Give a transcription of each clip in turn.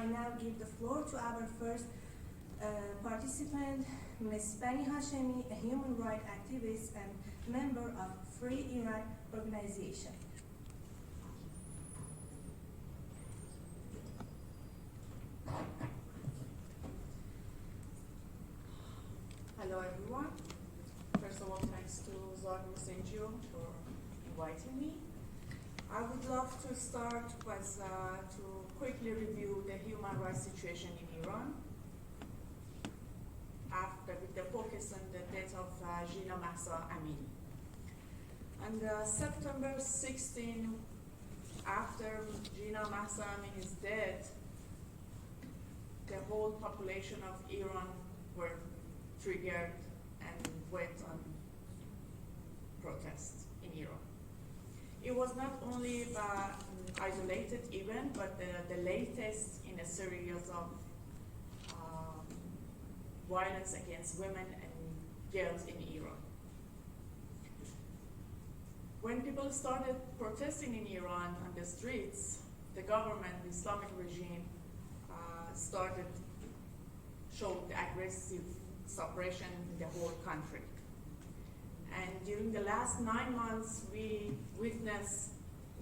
now give the floor to our first participant, Ms. BANIHASHEMI, a human rights activist and member of Free Iran organization. Hello everyone. First of all, thanks to Zagros NGO for inviting me. I would love to start with to quickly review the human rights situation in Iran with the focus on the death of Gina Mahsa Amini. On September 16, after Gina Mahsa Amini's death, the whole population of Iran were triggered and went on protests in Iran. It was not only an isolated event, but the latest in a series of violence against women and girls in Iran. When people started protesting in Iran on the streets, the government, the Islamic regime, started showing the aggressive suppression in the whole country. And during the last 9 months, we witnessed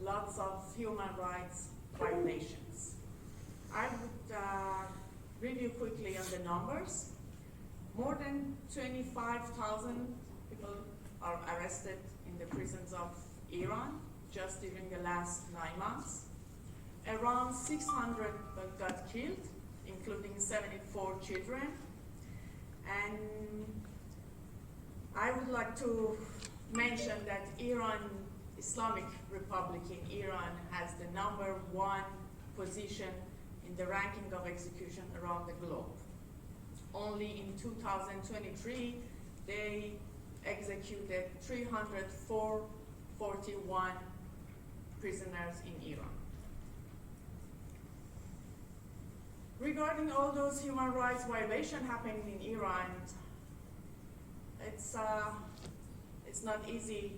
lots of human rights violations. I would review quickly on the numbers. More than 25,000 people are arrested in the prisons of Iran just during the last 9 months. Around 600 got killed, including 74 children. And I would like to mention that Islamic Republic in Iran has the #1 position in the ranking of execution around the globe. Only in 2023, they executed 341 prisoners in Iran. Regarding all those human rights violations happening in Iran, it's not easy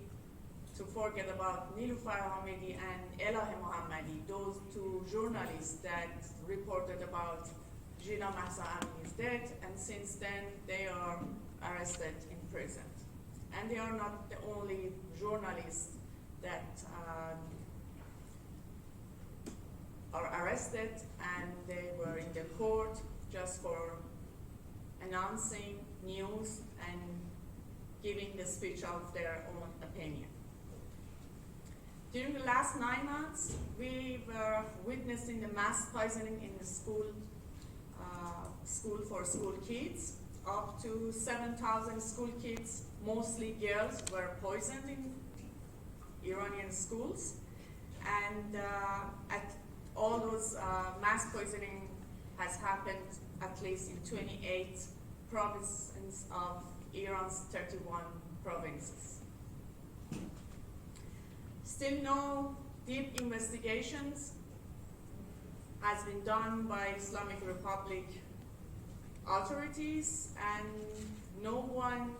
to forget about Nilufar Hamidi and Elahe Mohammadi, those 2 journalists that reported about Gina Mahsa Amini's death, and since then they are arrested in prison. And they are not the only journalists that are arrested, and they were in the court just for announcing news and giving the speech of their own opinion. During the last 9 months, we were witnessing the mass poisoning in the school for school kids. Up to 7,000 school kids, mostly girls, were poisoned in Iranian schools. And at all those mass poisoning has happened at least in 28 provinces of Iran's 31 provinces. Still no deep investigations has been done by Islamic Republic authorities, and no one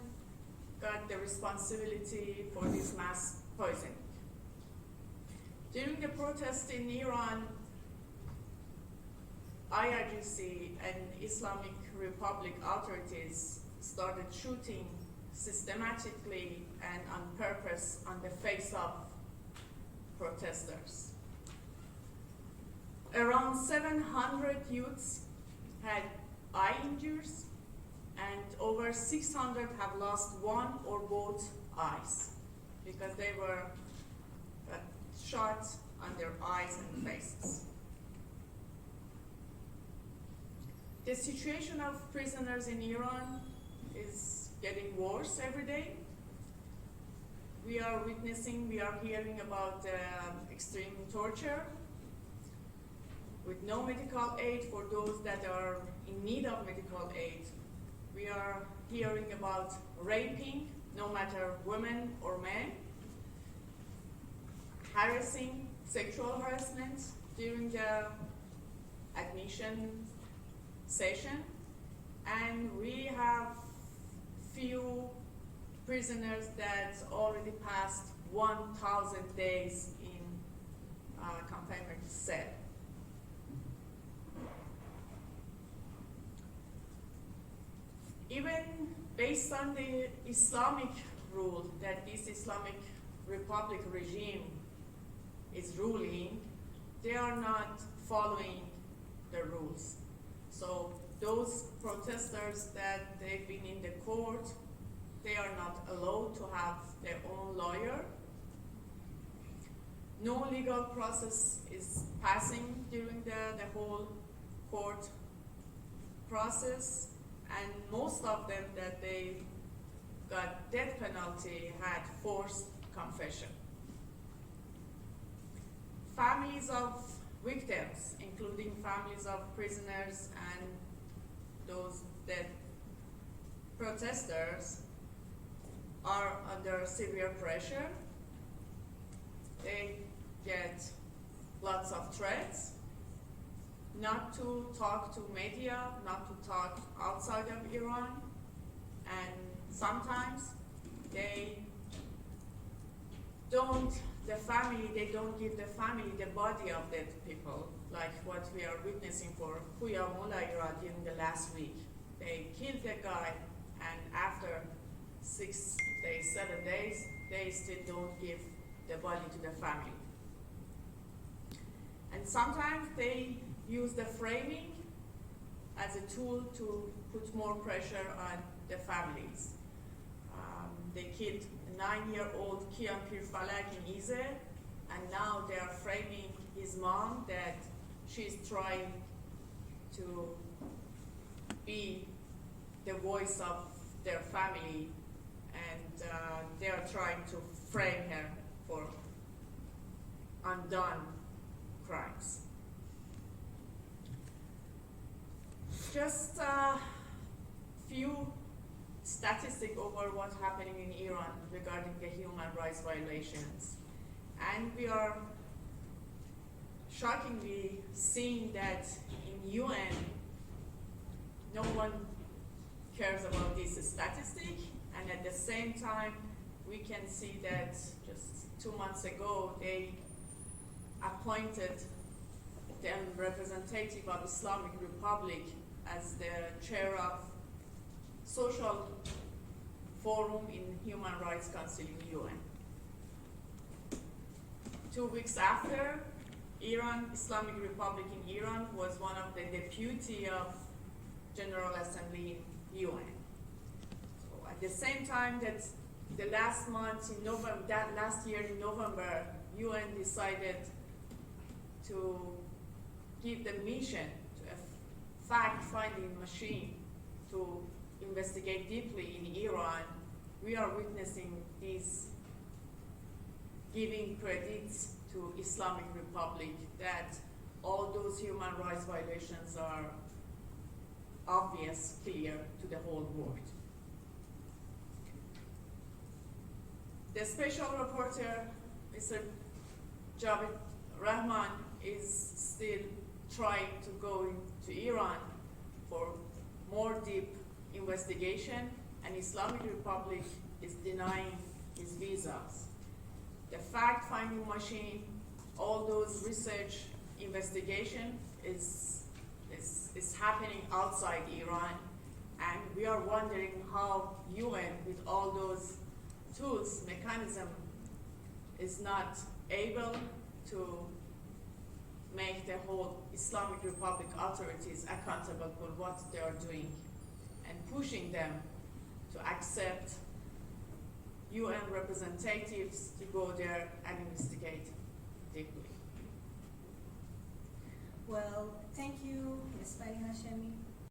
got the responsibility for this mass poisoning. During the protest in Iran, IRGC and Islamic Republic authorities started shooting systematically and on purpose on the face of protesters. Around 700 youths had eye injuries, and over 600 have lost one or both eyes because they were shot on their eyes and faces. The situation of prisoners in Iran is getting worse every day. We are hearing about extreme torture with no medical aid for those that are in need of medical aid. We are hearing about raping, no matter women or men, harassing, sexual harassment during the admission session, and we have few prisoners that already passed 1,000 days in confinement cell. Even based on the Islamic rule that this Islamic Republic regime is ruling, they are not following the rules. So those protesters that they've been in the court, they are not allowed to have their own lawyer. No legal process is passing during the whole court process, and most of them that they got death penalty had forced confession. Families of victims, including families of prisoners and those dead protesters, are under severe pressure. They get lots of threats not to talk to media, not to talk outside of Iran, and sometimes they don't give the family the body of dead people, like what we are witnessing for Puya Molayra during the last week. They killed the guy, and after 6 days, 7 days, they still don't give the body to the family. And sometimes they use the framing as a tool to put more pressure on the families. They killed a 9-year-old Kian Pirfalak in Ize, and now they are framing his mom that she's trying to be the voice of their family, and they are trying to frame her for undone crimes. Just a few statistics over what's happening in Iran regarding the human rights violations. And we are shockingly seeing that in UN, no one cares about this statistic, and at the same time, we can see that just 2 months ago, they appointed the representative of Islamic Republic as the chair of Social Forum in Human Rights Council in UN. 2 weeks after, Islamic Republic in Iran was one of the deputy of General Assembly in UN. So at the same time that the last month in November, that last year in November, UN decided to give the mission to a fact-finding machine to investigate deeply in Iran. We are witnessing these giving credits to Islamic Republic that all those human rights violations are obvious, clear to the whole world. The special reporter, Mr. Javed Rahman, is still trying to go into Iran for more deep investigation, and Islamic Republic is denying his visas. The fact-finding machine, all those research investigation is happening outside Iran, and we are wondering how UN, with all those tools, mechanism, is not able to make the whole Islamic Republic authorities accountable for what they are doing, and pushing them to accept UN representatives to go there and investigate deeply. Well, thank you, Ms. BANIHASHEMI.